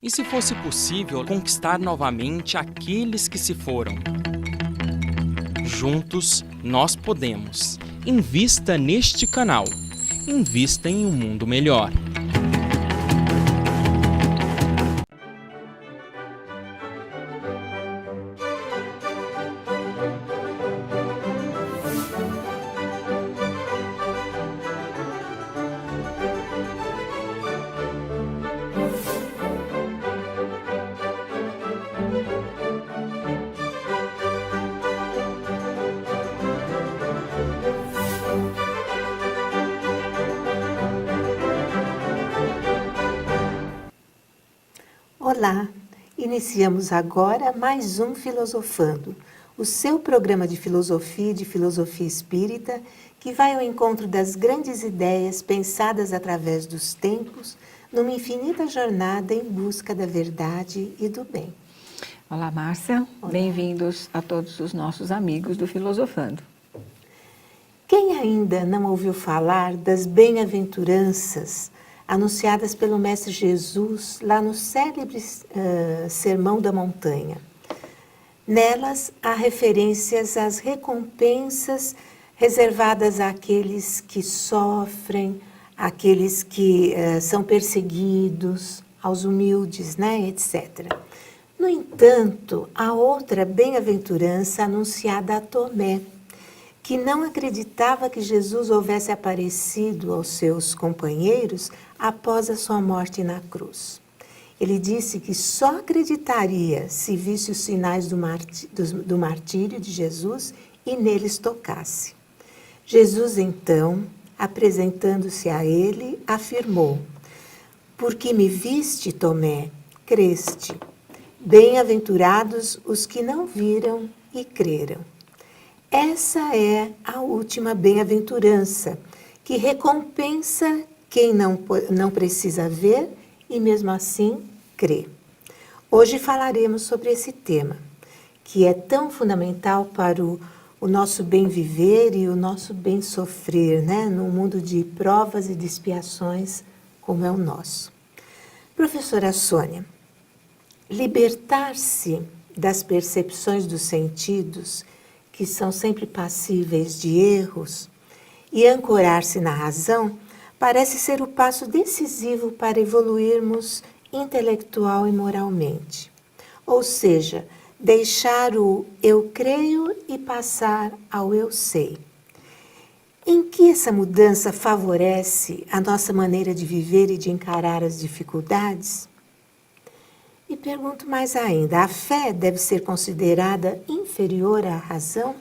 E se fosse possível conquistar novamente aqueles que se foram? Juntos, nós podemos. Invista neste canal. Invista em um mundo melhor. Olá, iniciamos agora mais um Filosofando, o seu programa de filosofia e de filosofia espírita que vai ao encontro das grandes ideias pensadas através dos tempos, numa infinita jornada em busca da verdade e do bem. Olá, Márcia. Olá. Bem-vindos a todos os nossos amigos do Filosofando. Quem ainda não ouviu falar das bem-aventuranças anunciadas pelo Mestre Jesus lá no célebre Sermão da Montanha? Nelas há referências às recompensas reservadas àqueles que sofrem, àqueles que são perseguidos, aos humildes, né, etc. No entanto, há outra bem-aventurança anunciada a Tomé, que não acreditava que Jesus houvesse aparecido aos seus companheiros após a sua morte na cruz. Ele disse que só acreditaria se visse os sinais do martírio de Jesus e neles tocasse. Jesus, então, apresentando-se a ele, afirmou: "Porque me viste, Tomé, creste. Bem-aventurados os que não viram e creram." Essa é a última bem-aventurança, que recompensa quem não precisa ver e mesmo assim crê. Hoje falaremos sobre esse tema, que é tão fundamental para o nosso bem viver e o nosso bem sofrer, né? Num mundo de provas e de expiações como é o nosso. Professora Sônia, libertar-se das percepções dos sentidos, que são sempre passíveis de erros, e ancorar-se na razão, parece ser o passo decisivo para evoluirmos intelectual e moralmente. Ou seja, deixar o eu creio e passar ao eu sei. Em que essa mudança favorece a nossa maneira de viver e de encarar as dificuldades? E pergunto mais ainda, a fé deve ser considerada inferior à razão?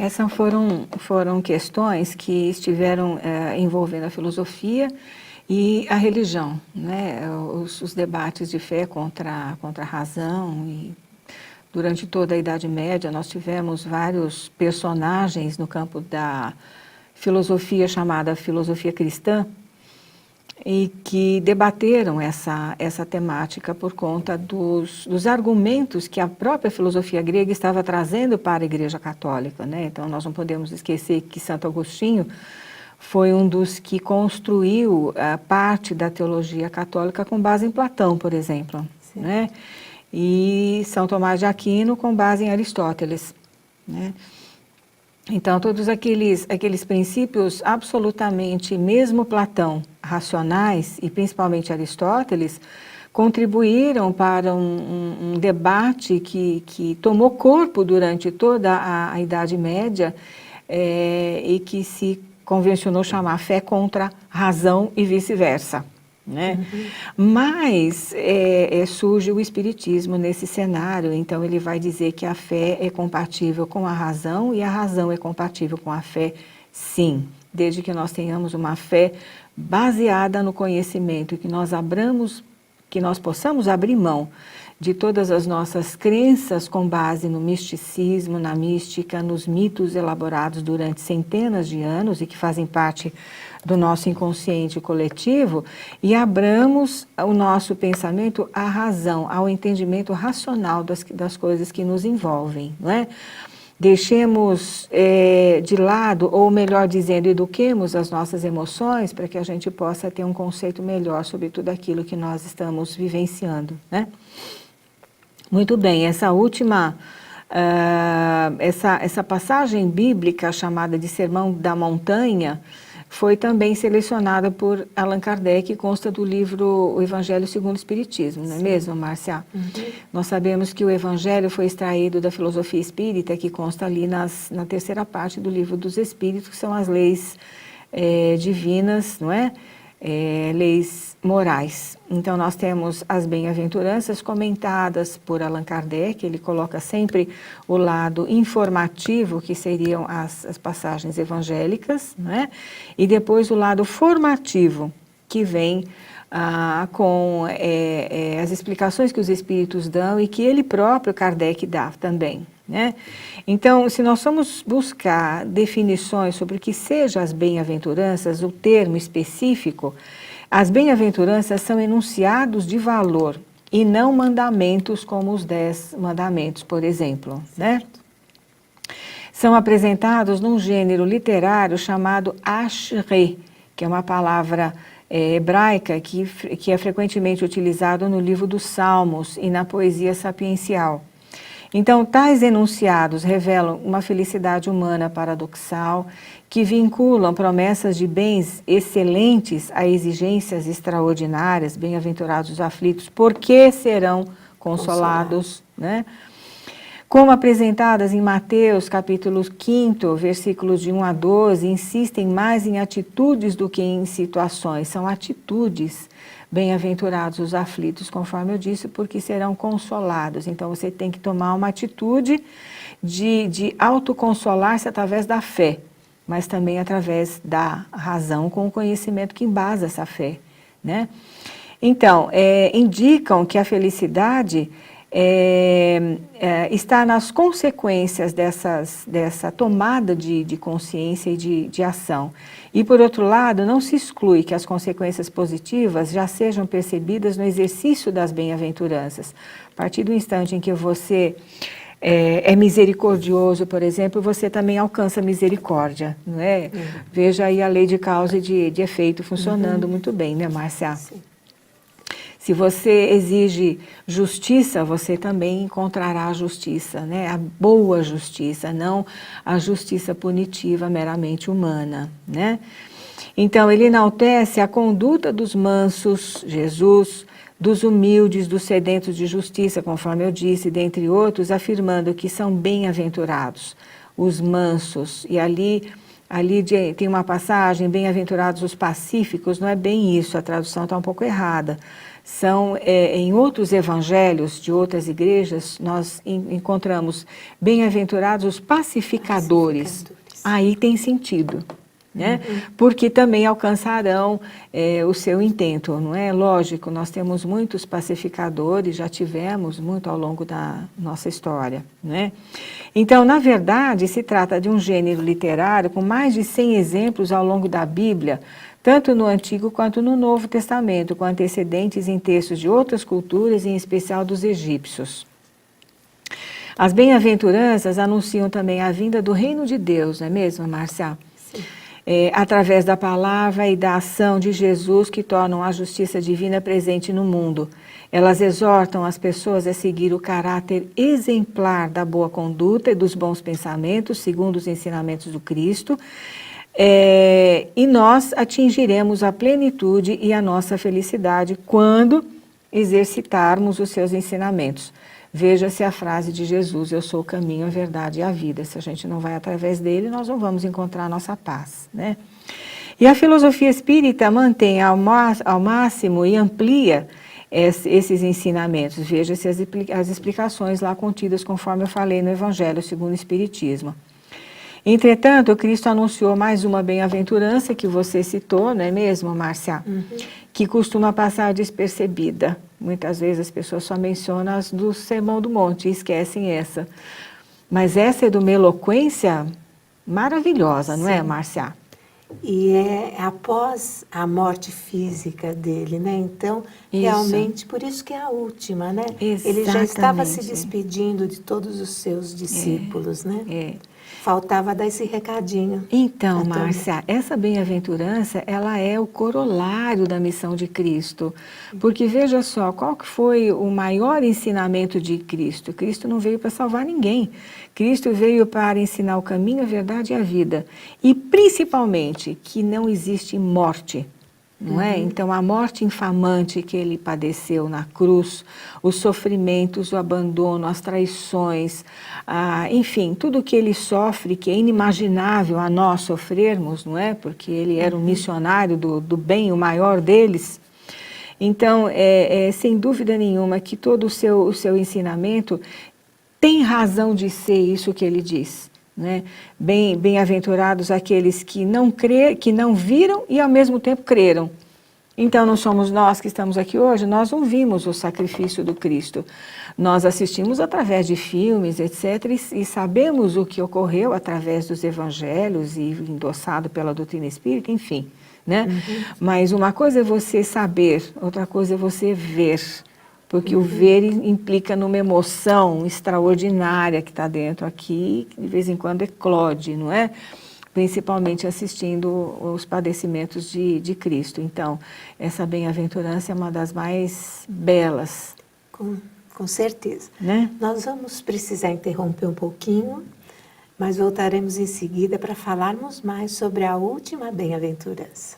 Essas foram questões que estiveram envolvendo a filosofia e a religião, né? Os debates de fé contra a razão. E durante toda a Idade Média nós tivemos vários personagens no campo da filosofia chamada filosofia cristã, e que debateram essa temática por conta dos argumentos que a própria filosofia grega estava trazendo para a Igreja Católica, né? Então, nós não podemos esquecer que Santo Agostinho foi um dos que construiu parte da teologia católica com base em Platão, por exemplo, né? E São Tomás de Aquino com base em Aristóteles, né? Então, todos aqueles princípios absolutamente, mesmo Platão, racionais, e principalmente Aristóteles, contribuíram para um debate que tomou corpo durante toda a Idade Média e que se convencionou chamar fé contra razão e vice-versa, né? Mas surge o Espiritismo nesse cenário, então ele vai dizer que a fé é compatível com a razão e a razão é compatível com a fé, sim, desde que nós tenhamos uma fé baseada no conhecimento e que nós possamos abrir mão de todas as nossas crenças com base no misticismo, na mística, nos mitos elaborados durante centenas de anos e que fazem parte do nosso inconsciente coletivo, e abramos o nosso pensamento à razão, ao entendimento racional das coisas que nos envolvem, não é? deixemos de lado, ou melhor dizendo, eduquemos as nossas emoções para que a gente possa ter um conceito melhor sobre tudo aquilo que nós estamos vivenciando, né? Muito bem, essa última, essa passagem bíblica chamada de Sermão da Montanha foi também selecionada por Allan Kardec e consta do livro O Evangelho segundo o Espiritismo, não é mesmo, Márcia? Nós sabemos que o Evangelho foi extraído da filosofia espírita, que consta ali na terceira parte do livro dos Espíritos, que são as leis divinas, não é? Leis morais. Então, nós temos as bem-aventuranças comentadas por Allan Kardec, ele coloca sempre o lado informativo, que seriam as passagens evangélicas, né? E depois o lado formativo, que vem com as explicações que os espíritos dão e que ele próprio, Kardec, dá também, né? Então, se nós formos buscar definições sobre o que sejam as bem-aventuranças, o termo específico, as bem-aventuranças são enunciados de valor e não mandamentos como os 10 mandamentos, por exemplo, né? São apresentados num gênero literário chamado ashre, que é uma palavra hebraica que é frequentemente utilizado no livro dos Salmos e na poesia sapiencial. Então, tais enunciados revelam uma felicidade humana paradoxal que vinculam promessas de bens excelentes a exigências extraordinárias, bem-aventurados os aflitos, porque serão consolados, né? Como apresentadas em Mateus, capítulo 5, versículos de 1 a 12, insistem mais em atitudes do que em situações, são atitudes. Bem-aventurados os aflitos, conforme eu disse, porque serão consolados. Então, você tem que tomar uma atitude de autoconsolar-se através da fé, mas também através da razão com o conhecimento que embasa essa fé, né? Então, indicam que a felicidade está nas consequências dessa tomada de consciência e de ação. E, por outro lado, não se exclui que as consequências positivas já sejam percebidas no exercício das bem-aventuranças. A partir do instante em que você é misericordioso, por exemplo, você também alcança misericórdia, não é? Veja aí a lei de causa e de efeito funcionando muito bem, né, Márcia? Sim. Se você exige justiça, você também encontrará a justiça, né? A boa justiça, não a justiça punitiva meramente humana, né? Então, ele enaltece a conduta dos mansos, Jesus, dos humildes, dos sedentos de justiça, conforme eu disse, dentre outros, afirmando que são bem-aventurados os mansos. E ali tem uma passagem, bem-aventurados os pacíficos, não é bem isso, a tradução está um pouco errada. São, em outros evangelhos de outras igrejas, nós encontramos bem-aventurados os pacificadores. Aí tem sentido, né? Porque também alcançarão o seu intento, não é? Lógico, nós temos muitos pacificadores, já tivemos muito ao longo da nossa história, né? Então, na verdade, se trata de um gênero literário com mais de 100 exemplos ao longo da Bíblia, tanto no Antigo quanto no Novo Testamento, com antecedentes em textos de outras culturas, em especial dos egípcios. As bem-aventuranças anunciam também a vinda do reino de Deus, não é mesmo, Márcia? Sim. Através da palavra e da ação de Jesus, que tornam a justiça divina presente no mundo. Elas exortam as pessoas a seguir o caráter exemplar da boa conduta e dos bons pensamentos, segundo os ensinamentos do Cristo, e nós atingiremos a plenitude e a nossa felicidade quando exercitarmos os seus ensinamentos. Veja-se a frase de Jesus, eu sou o caminho, a verdade e a vida. Se a gente não vai através dele, nós não vamos encontrar a nossa paz, né? E a filosofia espírita mantém ao máximo e amplia esses ensinamentos. Veja-se as explicações lá contidas, conforme eu falei no Evangelho segundo o Espiritismo. Entretanto, Cristo anunciou mais uma bem-aventurança que você citou, não é mesmo, Márcia? Que costuma passar despercebida. Muitas vezes as pessoas só mencionam as do Sermão do Monte e esquecem essa. Mas essa é de uma eloquência maravilhosa, não é, Márcia? E é após a morte física dele, né? Então, Isso. realmente, por isso que é a última, né? Ele já estava se Exatamente. despedindo de todos os seus discípulos, né? É. Faltava dar esse recadinho. Então, à turma. Márcia, essa bem-aventurança, ela é o corolário da missão de Cristo. Porque veja só, qual que foi o maior ensinamento de Cristo? Cristo não veio para salvar ninguém. Cristo veio para ensinar o caminho, a verdade e a vida. E principalmente que não existe morte. Não é? Então, a morte infamante que ele padeceu na cruz, os sofrimentos, o abandono, as traições, enfim, tudo que ele sofre, que é inimaginável a nós sofrermos, não é? Porque ele era um missionário do bem, o maior deles. Então, sem dúvida nenhuma que todo o seu ensinamento tem razão de ser isso que ele diz. Né? Bem-aventurados aqueles que não viram e ao mesmo tempo creram. Então não somos nós que estamos aqui hoje, nós não vimos o sacrifício do Cristo. Nós assistimos através de filmes, etc., e sabemos o que ocorreu através dos evangelhos e endossado pela doutrina espírita, enfim. Né? Mas uma coisa é você saber, outra coisa é você ver. Porque o ver implica numa emoção extraordinária que está dentro aqui, que de vez em quando eclode, não é? Principalmente assistindo os padecimentos de Cristo. Então, essa bem-aventurança é uma das mais belas. Com certeza. Né? Nós vamos precisar interromper um pouquinho, mas voltaremos em seguida para falarmos mais sobre a última bem-aventurança.